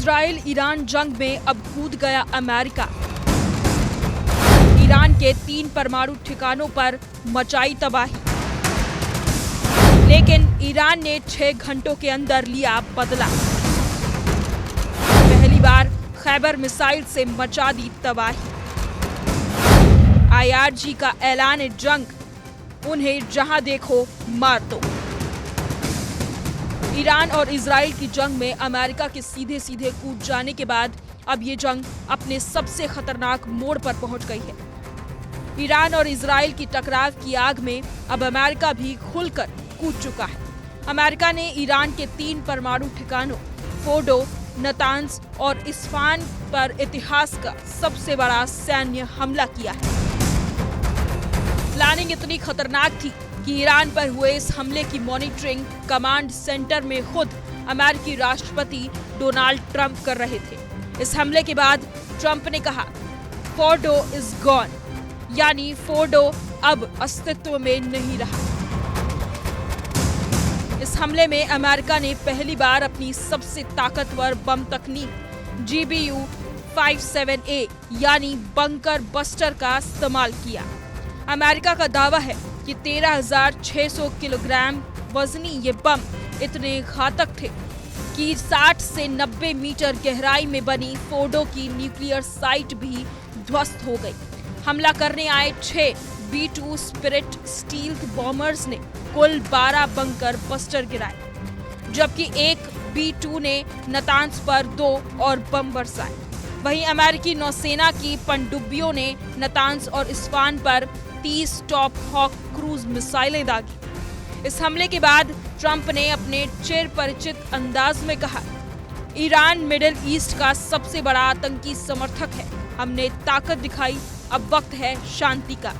Israel Iran जंग में अब कूद गया अमेरिका। ईरान के 3 परमाणु ठिकानों पर मचाई तबाही, लेकिन ईरान ने 6 घंटों के अंदर लिया बदला। पहली बार खैबर मिसाइल से मचा दी तबाही। IRG का ऐलान जंग, उन्हें जहां देखो मार दो। ईरान और इजराइल की जंग में अमेरिका के सीधे सीधे कूद जाने के बाद अब ये जंग अपने सबसे खतरनाक मोड़ पर पहुंच गई है। ईरान और इजराइल की टकराव की आग में अब अमेरिका भी खुलकर कूद चुका है। अमेरिका ने ईरान के 3 परमाणु ठिकानों फोर्डो, नतांज और इस्फहान पर इतिहास का सबसे बड़ा सैन्य हमला किया है। प्लानिंग इतनी खतरनाक थी कि ईरान पर हुए इस हमले की मॉनिटरिंग कमांड सेंटर में खुद अमेरिकी राष्ट्रपति डोनाल्ड ट्रंप कर रहे थे। इस हमले के बाद ट्रंप ने कहा, फोर्डो इज गॉन, यानी फोर्डो अब अस्तित्व में नहीं रहा। इस हमले में अमेरिका ने पहली बार अपनी सबसे ताकतवर बम तकनीक GBU-57A यानी बंकर बस्टर का इस्तेमाल किया। अमेरिका का दावा है कि 13,600 किलोग्राम वजनी ये बम इतने घातक थे कि 60 से 90 मीटर गहराई में बनी फोर्डो की न्यूक्लियर साइट भी ध्वस्त हो गई। हमला करने आए 6 B-2 स्पिरिट स्टील्थ बॉम्बर्स ने कुल 12 बंकर बस्टर गिराए, जबकि एक B-2 ने नतांज पर 2 और बम बरसाए। वहीं अमेरिकी नौसेना की पनडुब्बियों ने नतांज और इस्फहान पर 30 टॉप हॉक क्रूज मिसाइलें दागी। इस हमले के बाद ट्रंप ने अपने चिर परिचित अंदाज में कहा, ईरान मिडिल ईस्ट का सबसे बड़ा आतंकी समर्थक है। हमने ताकत दिखाई, अब वक्त है शांति का।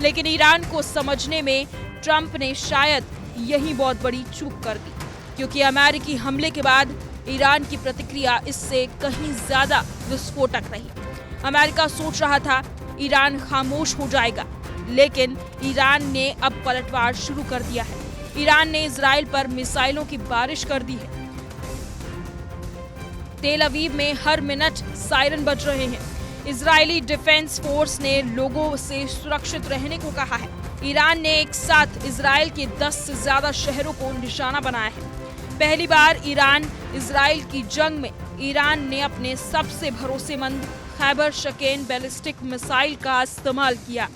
लेकिन ईरान को समझने में ट्रंप ने शायद यही बहुत बड़ी चूक कर दी, क्योंकि अमेरिकी हमले के बाद ईरान की प्रतिक्रिया इससे कहीं ज्यादा विस्फोटक रही। अमेरिका सोच रहा था ईरान खामोश हो जाएगा, लेकिन ईरान ने अब पलटवार शुरू कर दिया है। ईरान ने इजराइल पर मिसाइलों की बारिश कर दी है। तेल अवीव में हर मिनट सायरन बज रहे हैं। इजरायली डिफेंस फोर्स ने लोगों से सुरक्षित रहने को कहा है। ईरान ने एक साथ इजराइल के 10 से ज्यादा शहरों को निशाना बनाया है। पहली बार ईरान इजराइल की जंग में ईरान ने अपने सबसे भरोसेमंद खैबर शकेन बैलिस्टिक मिसाइल का इस्तेमाल किया।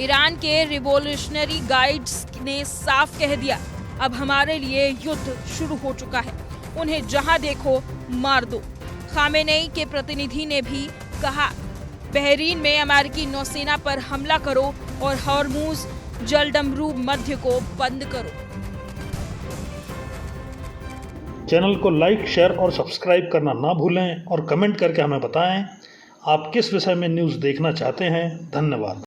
ईरान के रिवॉल्यूशनरी गाइड्स ने साफ कह दिया, अब हमारे लिए युद्ध शुरू हो चुका है, उन्हें जहां देखो मार दो। खामेनेई के प्रतिनिधि ने भी कहा, बहरीन में अमेरिकी नौसेना पर हमला करो और हॉर्मुज जलडमरू मध्य को बंद करो। चैनल को लाइक, शेयर और सब्सक्राइब करना ना भूलें और कमेंट करके हमें बताएं आप किस विषय में न्यूज़ देखना चाहते हैं। धन्यवाद।